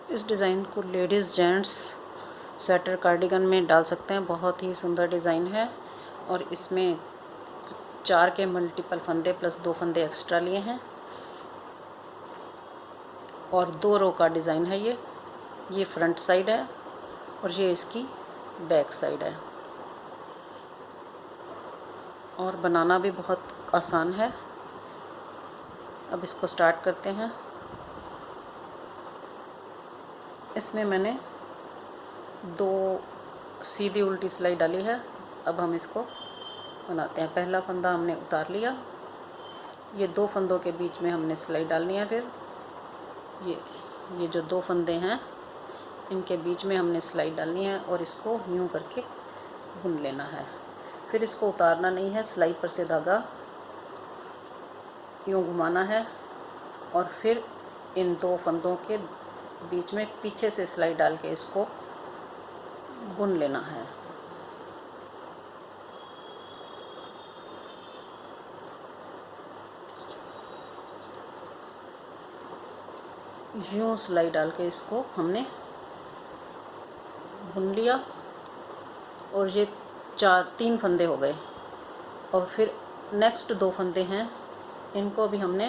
इस डिज़ाइन को ladies gents sweater cardigan में डाल सकते हैं। बहुत ही सुंदर डिज़ाइन है और इसमें 4 के मल्टीपल फंदे प्लस 2 फंदे एक्स्ट्रा लिए हैं और 2 रो का डिज़ाइन है। ये फ्रंट साइड है और ये इसकी बैक साइड है और बनाना भी बहुत आसान है। अब इसको स्टार्ट करते हैं। इसमें मैंने 2 सीधी उल्टी सिलाई डाली है। अब हम इसको बनाते हैं। पहला फंदा हमने उतार लिया, ये 2 फंदों के बीच में हमने सिलाई डालनी है। फिर ये जो 2 फंदे हैं इनके बीच में हमने सिलाई डालनी है और इसको यूं करके बुन लेना है। फिर इसको उतारना नहीं है, सिलाई पर से धागा यूं घुमाना है और फिर इन 2 फंदों के बीच में पीछे से सिलाई डाल के इसको बुन लेना है। यूं सिलाई डाल के इसको हमने बुन लिया और ये 3 फंदे हो गए। और फिर नेक्स्ट 2 फंदे हैं, इनको भी हमने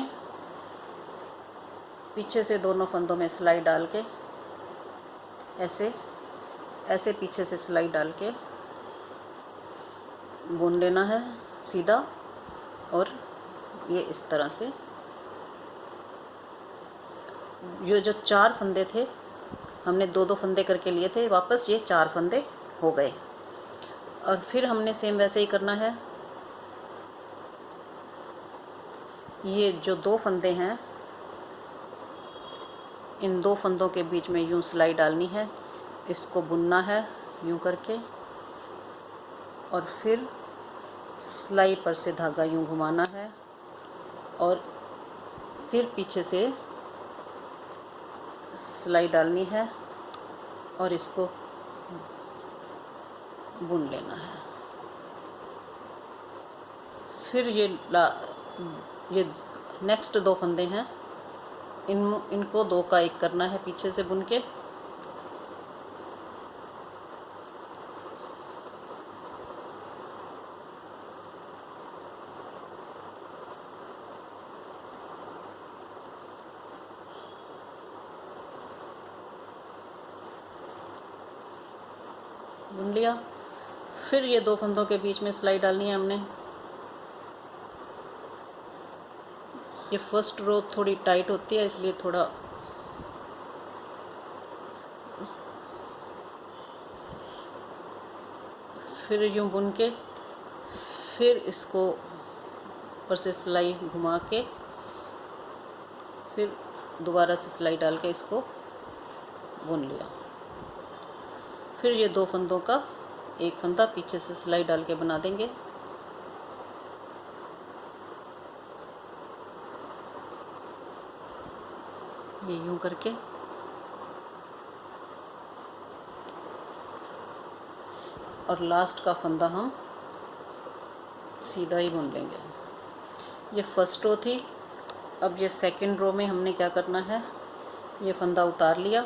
पीछे से दोनों फंदों में सिलाई डाल के ऐसे पीछे से सिलाई डाल के बुन लेना है सीधा। और ये इस तरह से ये जो 4 फंदे थे हमने 2-2 फंदे करके लिए थे, वापस ये 4 फंदे हो गए। और फिर हमने सेम वैसे ही करना है। ये जो 2 फंदे हैं इन 2 फंदों के बीच में यूं सिलाई डालनी है, इसको बुनना है यूं करके और फिर सिलाई पर से धागा यूं घुमाना है और फिर पीछे से सिलाई डालनी है और इसको बुन लेना है। फिर ये नेक्स्ट 2 फंदे हैं, इनको 2 का 1 करना है पीछे से बुन के। बुन लिया। फिर ये 2 फंदों के बीच में सिलाई डालनी है हमने। ये फर्स्ट रो थोड़ी टाइट होती है इसलिए थोड़ा फिर यूं बुन के फिर इसको ऊपर से सिलाई घुमा के फिर दोबारा से सिलाई डाल के इसको बुन लिया। फिर ये 2 फंदों का 1 फंदा पीछे से सिलाई डाल के बना देंगे। ये यूं करके और लास्ट का फंदा हम सीधा ही बुन लेंगे। ये फर्स्ट रो थी। अब ये सेकंड रो में हमने क्या करना है, ये फंदा उतार लिया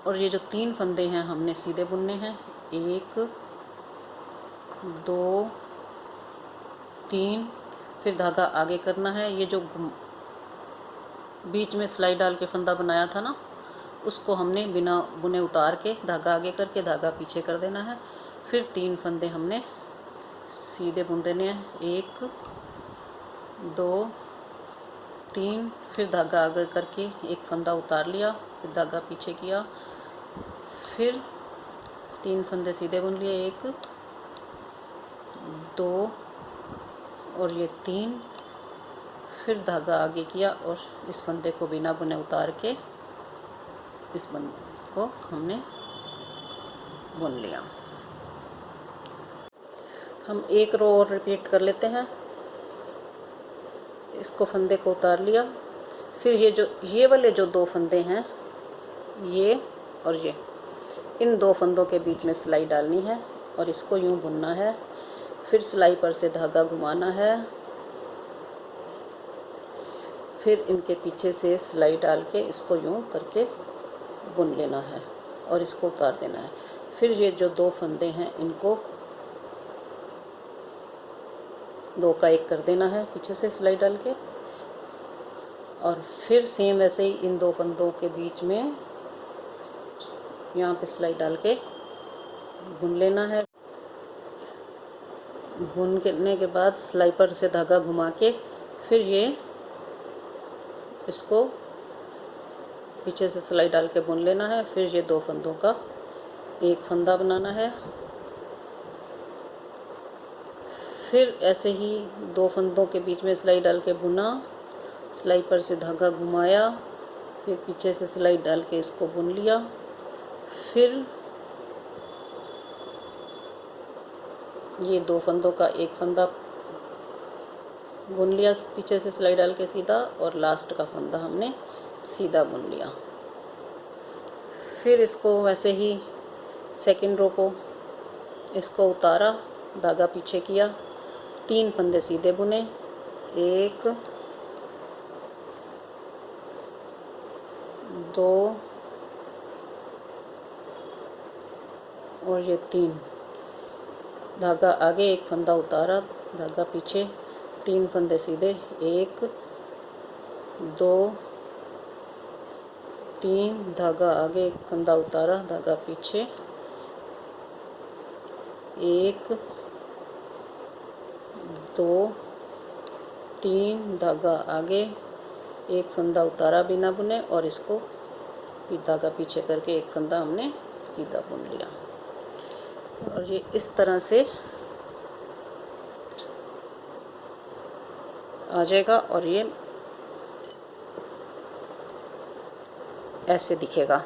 और ये जो 3 फंदे हैं हमने सीधे बुनने हैं। 1 2 3, फिर धागा आगे करना है। ये जो बीच में सिलाई डाल के फंदा बनाया था ना, उसको हमने बिना बुने उतार के धागा आगे करके धागा पीछे कर देना है। फिर 3 फंदे हमने सीधे बुन देने हैं। 1 2 3, फिर धागा आगे करके 1 फंदा उतार लिया, फिर धागा पीछे किया, फिर 3 फंदे सीधे बुन लिए। 1 2 और ये 3, फिर धागा आगे किया और इस फंदे को बिना बुने उतार के इस फंदे को हमने बुन लिया। हम 1 रो और रिपीट कर लेते हैं। इसको फंदे को उतार लिया, फिर ये वाले जो 2 फंदे हैं, ये और ये, इन 2 फंदों के बीच में सिलाई डालनी है और इसको यूं बुनना है। फिर सिलाई पर से धागा घुमाना है, फिर इनके पीछे से सिलाई डाल के इसको यूँ करके बुन लेना है और इसको उतार देना है। फिर ये जो 2 फंदे हैं इनको 2 का 1 कर देना है पीछे से सिलाई डाल के, और फिर सेम वैसे ही इन 2 फंदों के बीच में यहाँ पे सिलाई डाल के बुन लेना है। बुनने के बाद सिलाई पर से धागा घुमा के फिर ये इसको पीछे से सिलाई डाल के बुन लेना है। फिर ये 2 फंदों का 1 फंदा बनाना है। फिर ऐसे ही 2 फंदों के बीच में सिलाई डाल के बुना, सिलाई पर से धागा घुमाया, फिर पीछे से सिलाई डाल के इसको बुन लिया। फिर ये 2 फंदों का 1 फंदा बुन लिया पीछे से सिलाई डाल के सीधा, और लास्ट का फंदा हमने सीधा बुन लिया। फिर इसको वैसे ही सेकंड रो को इसको उतारा, धागा पीछे किया, 3 फंदे सीधे बुने, 1 2 और ये 3, धागा आगे 1 फंदा उतारा, धागा पीछे, 3 फंदे सीधे, 1 2 3, धागा आगे 1 फंदा उतारा, धागा पीछे, 1 2 3, धागा आगे 1 फंदा उतारा बिना बुने, और इसको फिर धागा पीछे करके 1 फंदा हमने सीधा बुन लिया। और ये इस तरह से आ जाएगा और ये ऐसे दिखेगा।